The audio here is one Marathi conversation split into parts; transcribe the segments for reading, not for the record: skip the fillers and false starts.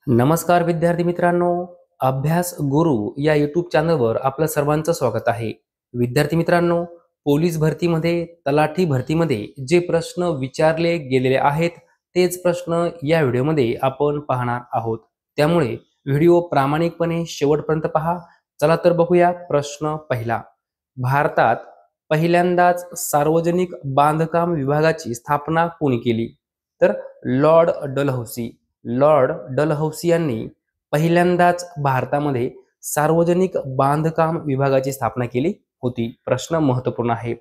नमस्कार विद्यार्थी मित्रांनो, अभ्यास गुरु या यूट्यूब चॅनलवर आपलं सर्वांचं स्वागत आहे. विद्यार्थी मित्रांनो, पोलीस भरतीमध्ये, तलाठी भरतीमध्ये जे प्रश्न विचारले गेलेले आहेत, तेच प्रश्न या व्हिडिओमध्ये आपण पाहणार आहोत. त्यामुळे व्हिडिओ प्रामाणिकपणे शेवटपर्यंत पहा. चला तर बघूया प्रश्न पहिला. भारतात पहिल्यांदाच सार्वजनिक बांधकाम विभागाची स्थापना कोणी केली? तर लॉर्ड डलहौसी. लॉर्ड डलहौसी यांनी पहिल्यांदाच भारतामध्ये सार्वजनिक बांधकाम विभागाची स्थापना केली होती. प्रश्न महत्त्वपूर्ण आहे.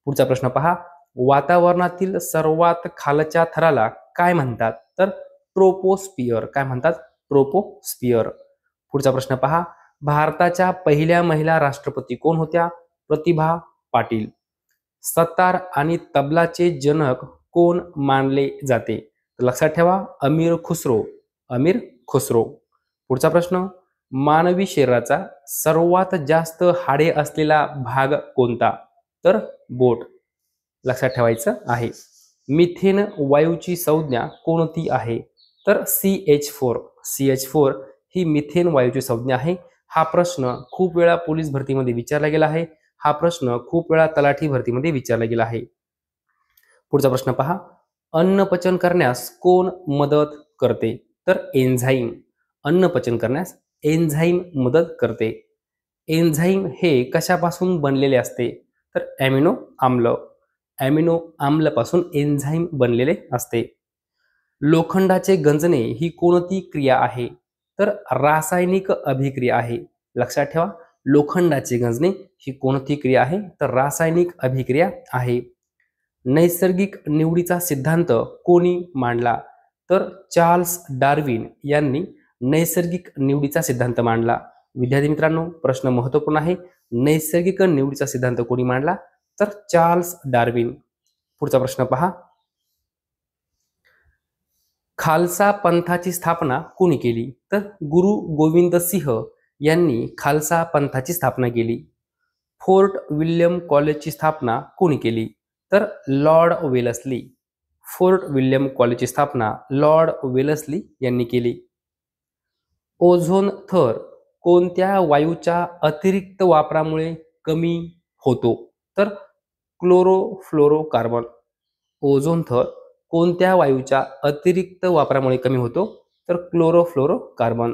पुढचा प्रश्न पहा. वातावरणातील सर्वात खालच्या थराला काय म्हणतात? तर ट्रोपोस्फियर. काय म्हणतात? ट्रोपोस्फियर. पुढचा प्रश्न पहा. भारताच्या पहिल्या महिला राष्ट्रपती कोण होत्या? प्रतिभा पाटील. सतार आणि तबलाचे जनक कोण मानले जाते? तर लक्षात ठेवा, अमीर खुसरो. अमीर खुसरो. पुढचा प्रश्न. मानवी शरीराचा सर्वात जास्त हाडे असलेला भाग कोणता? तर बोट. लक्षात ठेवायचं आहे. मिथेन वायूची संज्ञा कोणती आहे? तर CH4. CH4 ही मिथेन वायूची संज्ञा आहे. हा प्रश्न खूप वेळा पोलीस भरतीमध्ये विचारला गेला आहे. हा प्रश्न खूप वेळा तलाठी भरतीमध्ये विचारला गेला आहे. पुढचा प्रश्न पहा. अन्न पचन करण्यास कोण मदत करते? तर एन्झाईम. अन्न पचन करण्यास एन्झाईम मदत करते. एन्झाईम हे कशापासून बनलेले असते? तर ॲमिनो आम्ल. ॲमिनो आम्लपासून एन्झाईम बनलेले असते. लोखंडाचे गंजणे ही कोणती क्रिया आहे? तर रासायनिक अभिक्रिया आहे. लक्षात ठेवा, लोखंडाचे गंजणे ही कोणती क्रिया आहे? तर रासायनिक अभिक्रिया आहे. नैसर्गिक निवडीचा सिद्धांत कोणी मांडला? तर चार्ल्स डार्विन यांनी नैसर्गिक निवडीचा सिद्धांत मांडला. विद्यार्थी मित्रांनो, प्रश्न महत्त्वपूर्ण आहे. नैसर्गिक निवडीचा सिद्धांत कोणी मांडला? तर चार्ल्स डार्विन. पुढचा प्रश्न पहा. खालसा पंथाची स्थापना कोणी केली? तर गुरु गोविंद सिंह यांनी खालसा पंथाची स्थापना केली. फोर्ट विल्यम कॉलेजची स्थापना कोणी केली? तर लॉर्ड वेलस्ली. फोर्ट विल्यम कॉलेजची स्थापना लॉर्ड वेलस्ली यांनी केली. ओझोन थर कोणत्या वायूच्या अतिरिक्त वापरामुळे कमी होतो? तर क्लोरोफ्लोरोकार्बन. ओझोन थर कोणत्या वायूच्या अतिरिक्त वापरामुळे कमी होतो? तर क्लोरोफ्लोरोकार्बन.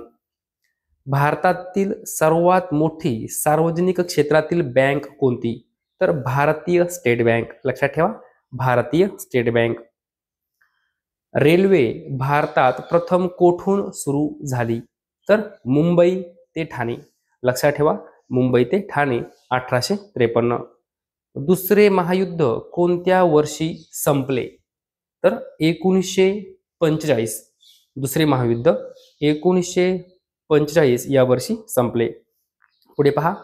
भारतातील सर्वात मोठी सार्वजनिक क्षेत्रातील बँक कोणती? तर भारतीय स्टेट बँक. लक्षात ठेवा, भारतीय स्टेट बँक. रेल्वे भारतात प्रथम कोठून सुरू झाली? तर मुंबई ते ठाणे. लक्षात ठेवा, मुंबई ते ठाणे 1853. दुसरे महायुद्ध कोणत्या वर्षी संपले? तर 1945. दुसरे महायुद्ध 1945 या वर्षी संपले. पुढे पहा.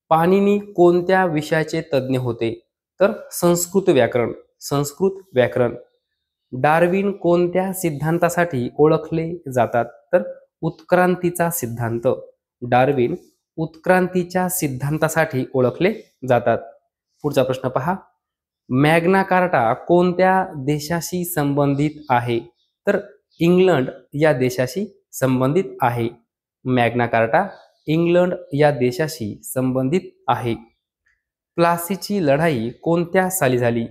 पाणिनी कोणत्या विषयाचे तज्ज्ञ होते? तर संस्कृत व्याकरण. संस्कृत व्याकरण. डार्विन कोणत्या सिद्धांतासाठी ओळखले जातात? तर उत्क्रांतीचा सिद्धांत. डार्विन उत्क्रांतीच्या सिद्धांतासाठी ओळखले जातात. पुढचा प्रश्न पहा. मॅग्ना कार्टा कोणत्या देशाशी संबंधित आहे? तर इंग्लंड या देशाशी संबंधित आहे. मॅग्ना कार्टा इंग्लंड या देशाशी संबंधित आहे. प्लासीची लढाई कोणत्या साली झाली?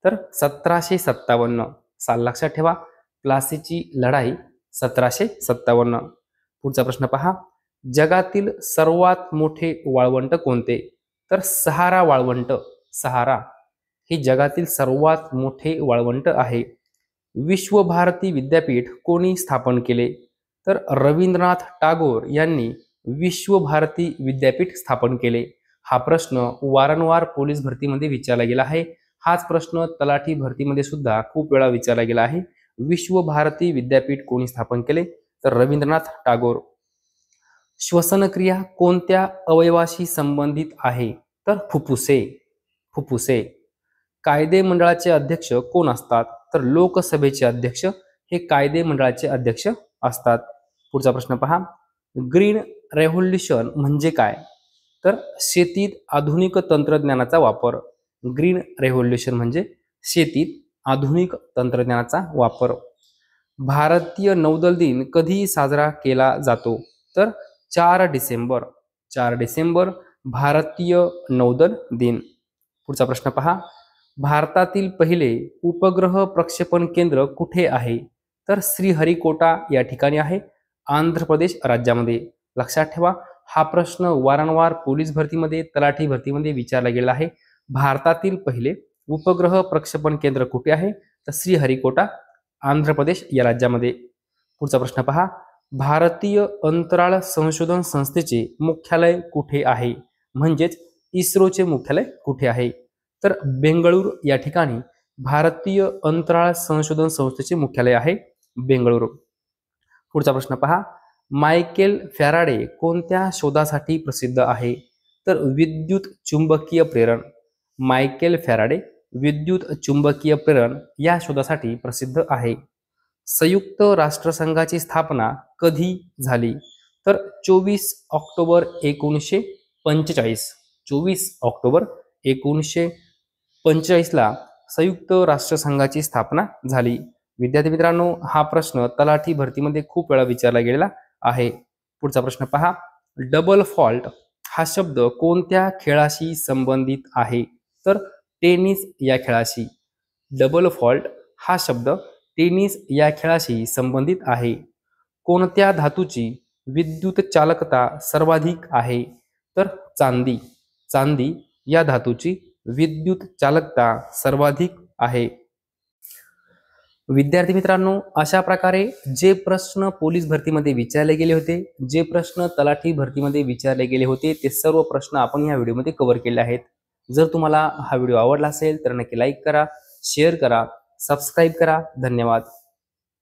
तर 1757 साल. लक्षात ठेवा, प्लासीची लढाई 1757. पुढचा प्रश्न पहा. जगातील सर्वात मोठे वाळवंट कोणते? तर सहारा वाळवंट. सहारा हे जगातील सर्वात मोठे वाळवंट आहे. विश्वभारती विद्यापीठ कोणी स्थापन केले? तर रवींद्रनाथ टागोर यांनी विश्वभारती विद्यापीठ स्थापन केले. हा प्रश्न वारंवार पोलीस भरतीमध्ये विचारला गेला आहे. हाच प्रश्न तलाठी भरतीमध्ये सुद्धा खूप वेळा विचारला गेला आहे. विश्वभारती विद्यापीठ कोणी स्थापन केले? तर रवींद्रनाथ टागोर. श्वसनक्रिया कोणत्या अवयवाशी संबंधित आहे? तर फुफ्फुसे. फुफ्फुसे. कायदे मंडळाचे अध्यक्ष कोण असतात? तर लोकसभेचे अध्यक्ष हे कायदे मंडळाचे अध्यक्ष असतात. पुढचा प्रश्न पहा. ग्रीन रेव्होल्यूशन म्हणजे काय? तर शेतीत आधुनिक तंत्रज्ञानाचा वापर. ग्रीन रेव्होल्यूशन म्हणजे शेतीत आधुनिक तंत्रज्ञानाचा वापर. भारतीय नौदल दिन कधी साजरा केला जातो? तर 4 डिसेंबर. 4 डिसेंबर भारतीय नौदल दिन. पुढचा प्रश्न पहा. भारतातील पहिले उपग्रह प्रक्षेपण केंद्र कुठे आहे? तर श्रीहरिकोटा या ठिकाणी आहे, आंध्र प्रदेश राज्यामध्ये. लक्षात ठेवा, हा प्रश्न वारंवार पोलीस भरतीमध्ये, तलाठी भरतीमध्ये विचारला गेला आहे. भारतातील पहिले उपग्रह प्रक्षेपण केंद्र कुठे आहे? तर श्रीहरिकोटा, आंध्र प्रदेश या राज्यामध्ये. पुढचा प्रश्न पहा. भारतीय अंतराळ संशोधन संस्थेचे मुख्यालय कुठे आहे? म्हणजेच इस्रोचे मुख्यालय कुठे आहे? तर बेंगळूर या ठिकाणी भारतीय अंतराळ संशोधन संस्थेचे मुख्यालय आहे, बेंगळुरू. पुढचा प्रश्न पहा. मायकेल फॅराडे कोणत्या शोधासाठी प्रसिद्ध आहे? तर विद्युत चुंबकीय प्रेरण. मायकेल फॅराडे विद्युत चुंबकीय प्रेरण या शोधासाठी प्रसिद्ध आहे. संयुक्त राष्ट्रसंघाची स्थापना कधी झाली? तर 24 ऑक्टोबर 1945. 24 ऑक्टोबर 1945ला संयुक्त राष्ट्रसंघाची स्थापना झाली. विद्यार्थी मित्रांनो, हा प्रश्न तलाठी भरतीमध्ये खूप वेळा विचारला गेलेला आहे. पुढचा प्रश्न पहा. डबल फॉल्ट हा शब्द कोणत्या खेळाशी संबंधित आहे? तर टेनिस या खेळाशी. डबल फॉल्ट हा शब्द टेनिस या खेळाशी संबंधित आहे. कोणत्या धातूची विद्युत चालकता सर्वाधिक आहे? तर चांदी. चांदी या धातूची विद्युत चालकता सर्वाधिक आहे. विद्यार्थी मित्रांनो, अशा प्रकारे जे प्रश्न पोलीस भरतीमध्ये विचारले गेले होते, जे प्रश्न तलाठी भरतीमध्ये विचारले गेले होते, ते सर्व प्रश्न आपण या व्हिडिओमध्ये कव्हर केले आहेत. जर तुम्हाला हा व्हिडिओ आवडला असेल तर नक्की लाईक करा, शेअर करा, सबस्क्राईब करा. धन्यवाद.